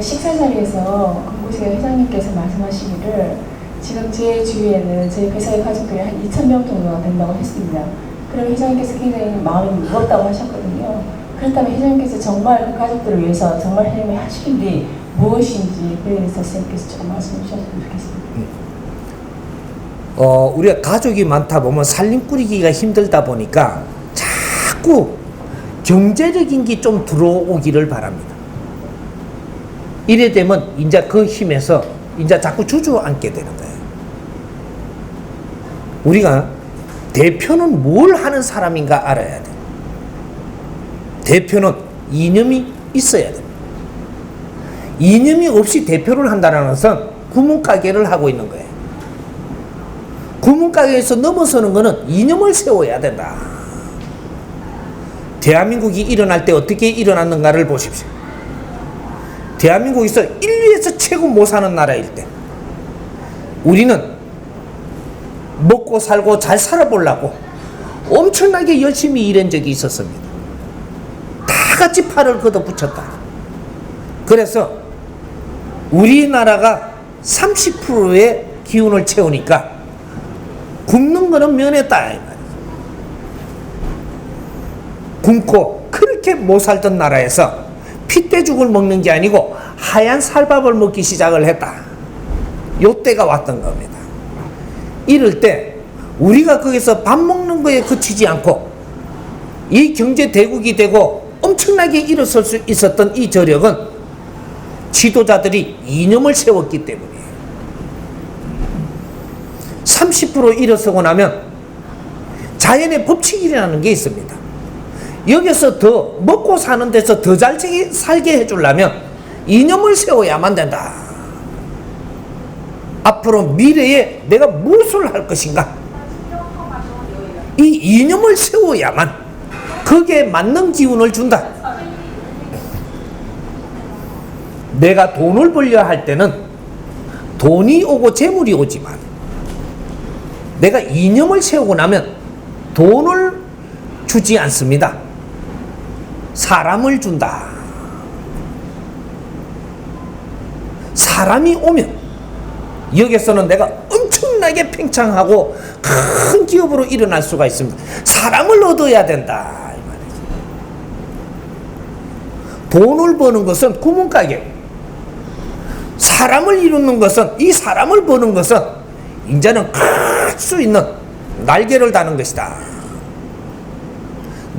식사 자리에서 금고세 회장님께서 말씀하시기를 지금 제 주위에는 제 회사의 가족들이 한 2,000명 정도가 된다고 했습니다. 그럼 회장님께서 굉장히 마음이 무겁다고 하셨거든요. 그렇다면 회장님께서 정말 그 가족들을 위해서 정말 회장님이 하시는 일이 무엇인지 그에 대해서 선생님께서 조금 말씀해 주셨으면 좋겠습니다. 우리가 가족이 많다 보면 살림 꾸리기가 힘들다 보니까 자꾸 경제적인 게 좀 들어오기를 바랍니다. 이래 되면 이제 그 힘에서 이제 자꾸 주저앉게 되는 거예요. 우리가 대표는 뭘 하는 사람인가 알아야 돼. 대표는 이념이 있어야 돼. 이념이 없이 대표를 한다는 것은 구멍가게를 하고 있는 거예요. 구멍가게에서 넘어서는 것은 이념을 세워야 된다. 대한민국이 일어날 때 어떻게 일어났는가를 보십시오. 대한민국에서 인류에서 최고 못 사는 나라일 때 우리는 먹고 살고 잘 살아보려고 엄청나게 열심히 일한 적이 있었습니다. 다 같이 팔을 걷어붙였다. 그래서 우리나라가 30%의 기운을 채우니까 굶는 거는 면했다. 굶고 그렇게 못 살던 나라에서 핏대죽을 먹는 게 아니고 하얀 쌀밥을 먹기 시작을 했다. 요때가 왔던 겁니다. 이럴 때 우리가 거기서 밥 먹는 거에 그치지 않고 이 경제 대국이 되고 엄청나게 일어설 수 있었던 이 저력은 지도자들이 이념을 세웠기 때문이에요. 30% 일어서고 나면 자연의 법칙이라는 게 있습니다. 여기서 더 먹고 사는 데서 더 잘 살게 해주려면 이념을 세워야만 된다. 앞으로 미래에 내가 무엇을 할 것인가? 이 이념을 세워야만 거기에 맞는 기운을 준다. 내가 돈을 벌려 할 때는 돈이 오고 재물이 오지만 내가 이념을 세우고 나면 돈을 주지 않습니다. 사람을 준다. 사람이 오면 여기서는 내가 엄청나게 팽창하고 큰 기업으로 일어날 수가 있습니다. 사람을 얻어야 된다. 이 말이죠. 돈을 버는 것은 구멍가게. 사람을 이루는 것은, 이 사람을 버는 것은 이제는 클 수 있는 날개를 다는 것이다.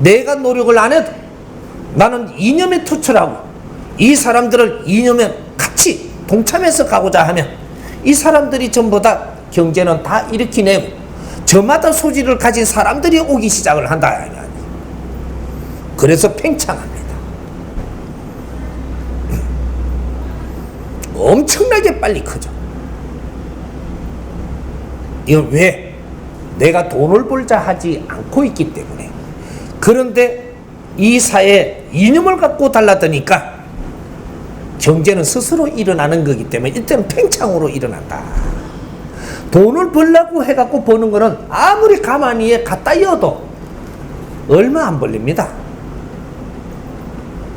내가 노력을 안 해도 나는 이념에 투철하고 이 사람들을 이념에 같이 동참해서 가고자 하면 이 사람들이 전부 다 경제는 다 일으키내고 저마다 소질을 가진 사람들이 오기 시작을 한다. 그래서 팽창합니다. 엄청나게 빨리 커져. 이건 왜? 내가 돈을 벌자 하지 않고 있기 때문에. 그런데 이 사회에 이념을 갖고 달라드니까 경제는 스스로 일어나는 거기 때문에 이때는 팽창으로 일어난다. 돈을 벌려고 해갖고 버는 거는 아무리 가만히 갖다 이어도 얼마 안 벌립니다.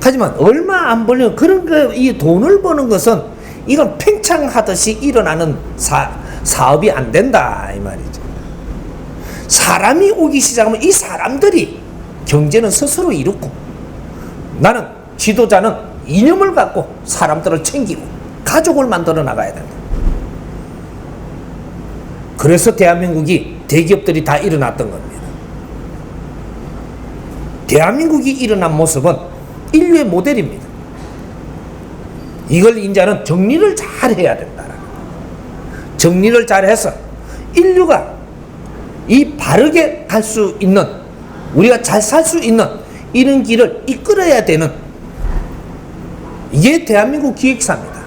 하지만 얼마 안 벌리면 그런 거, 이 돈을 버는 것은 이건 팽창하듯이 일어나는 사업이 안 된다. 이 말이죠. 사람이 오기 시작하면 이 사람들이 경제는 스스로 이루고 나는 지도자는 이념을 갖고 사람들을 챙기고 가족을 만들어 나가야 된다. 그래서 대한민국이 대기업들이 다 일어났던 겁니다. 대한민국이 일어난 모습은 인류의 모델입니다. 이걸 이제는 정리를 잘 해야 된다. 정리를 잘 해서 인류가 이 바르게 갈 수 있는, 우리가 잘 살 수 있는 이런 길을 이끌어야 되는, 이게 대한민국 기획사입니다.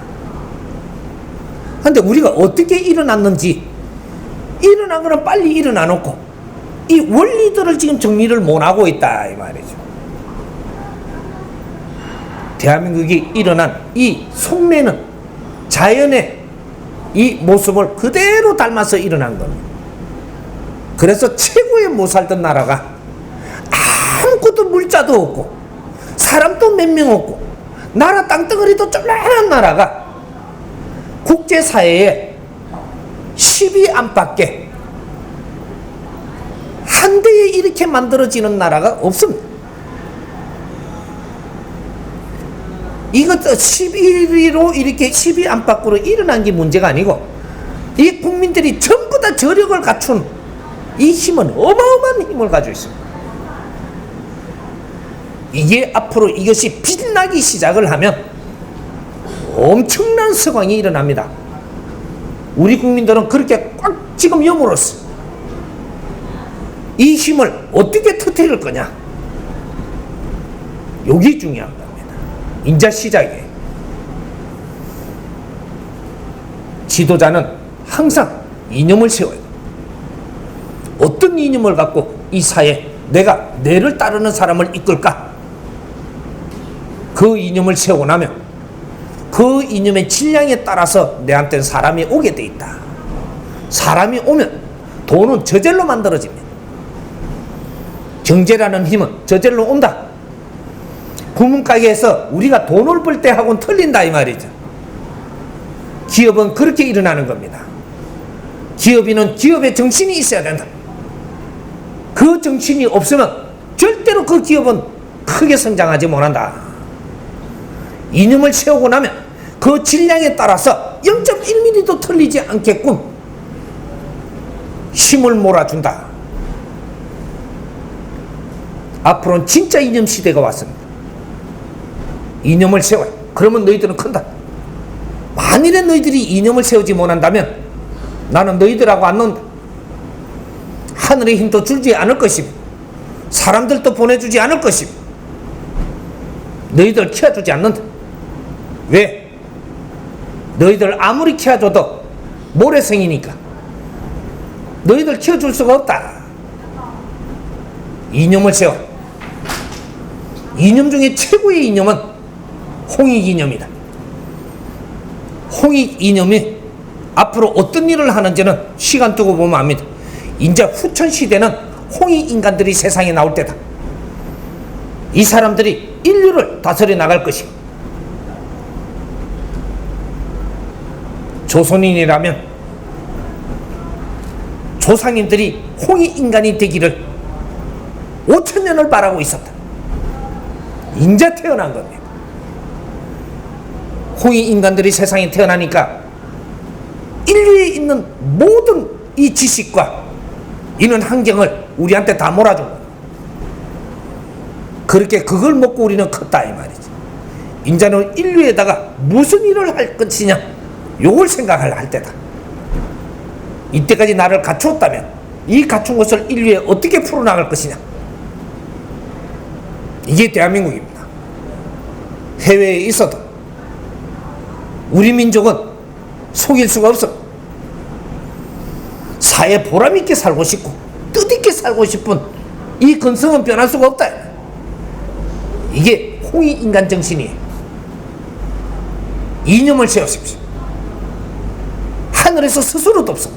그런데 우리가 어떻게 일어났는지, 일어난 거는 빨리 일어나 놓고 이 원리들을 지금 정리를 못하고 있다 이 말이죠. 대한민국이 일어난 이 속내는 자연의 이 모습을 그대로 닮아서 일어난 겁니다. 그래서 최고의 못 살던 나라가 아무것도 물자도 없고 사람도 몇 명 없고 나라 땅덩어리도 쫄라한 나라가 국제사회에 10위 안팎에 한 대에 이렇게 만들어지는 나라가 없습니다. 이것 11위로 이렇게 10위 안팎으로 일어난 게 문제가 아니고 이 국민들이 전부 다 저력을 갖춘 이 힘은 어마어마한 힘을 가지고 있습니다. 이게 앞으로 이것이 빛나기 시작을 하면 엄청난 상황이 일어납니다. 우리 국민들은 그렇게 꽉 지금 여물었어. 이 힘을 어떻게 터뜨릴 거냐? 여기 중요한 겁니다. 인자 시작이에요. 지도자는 항상 이념을 세워야 돼요. 어떤 이념을 갖고 이 사회에 내가 내를 따르는 사람을 이끌까? 그 이념을 세우고 나면 그 이념의 질량에 따라서 내한테는 사람이 오게 돼 있다. 사람이 오면 돈은 저절로 만들어집니다. 경제라는 힘은 저절로 온다. 구멍가게에서 우리가 돈을 벌 때 하고는 틀린다 이 말이죠. 기업은 그렇게 일어나는 겁니다. 기업인은 기업의 정신이 있어야 된다. 그 정신이 없으면 절대로 그 기업은 크게 성장하지 못한다. 이념을 세우고 나면 그 질량에 따라서 0.1mm도 틀리지 않게끔 힘을 몰아준다. 앞으로는 진짜 이념 시대가 왔습니다. 이념을 세워요. 그러면 너희들은 큰다. 만일에 너희들이 이념을 세우지 못한다면 나는 너희들하고 안 논다. 하늘의 힘도 주지 않을 것이고 사람들도 보내주지 않을 것이고 너희들 키워주지 않는다. 왜? 너희들 아무리 키워줘도 모래성이니까 너희들 키워줄 수가 없다. 이념을 세워. 이념 중에 최고의 이념은 홍익 이념이다. 홍익 이념이 앞으로 어떤 일을 하는지는 시간 두고 보면 압니다. 이제 후천 시대는 홍익 인간들이 세상에 나올 때다. 이 사람들이 인류를 다스려 나갈 것이고 조선인이라면 조상님들이 홍익 인간이 되기를 5천년을 바라고 있었다. 인자 태어난 겁니다. 홍익 인간들이 세상에 태어나니까 인류에 있는 모든 이 지식과 이런 환경을 우리한테 다 몰아준 거예요. 그렇게 그걸 먹고 우리는 컸다 이 말이지. 인자는 인류에다가 무슨 일을 할 것이냐 요걸 생각을 할 때다. 이때까지 나를 갖추었다면 이 갖춘 것을 인류에 어떻게 풀어나갈 것이냐. 이게 대한민국입니다. 해외에 있어도 우리 민족은 속일 수가 없어. 사회 보람있게 살고 싶고 뜻있게 살고 싶은 이 근성은 변할 수가 없다. 이게 홍익 인간 정신이에요. 이념을 세우십시오. 하늘에서 스스로도 없어.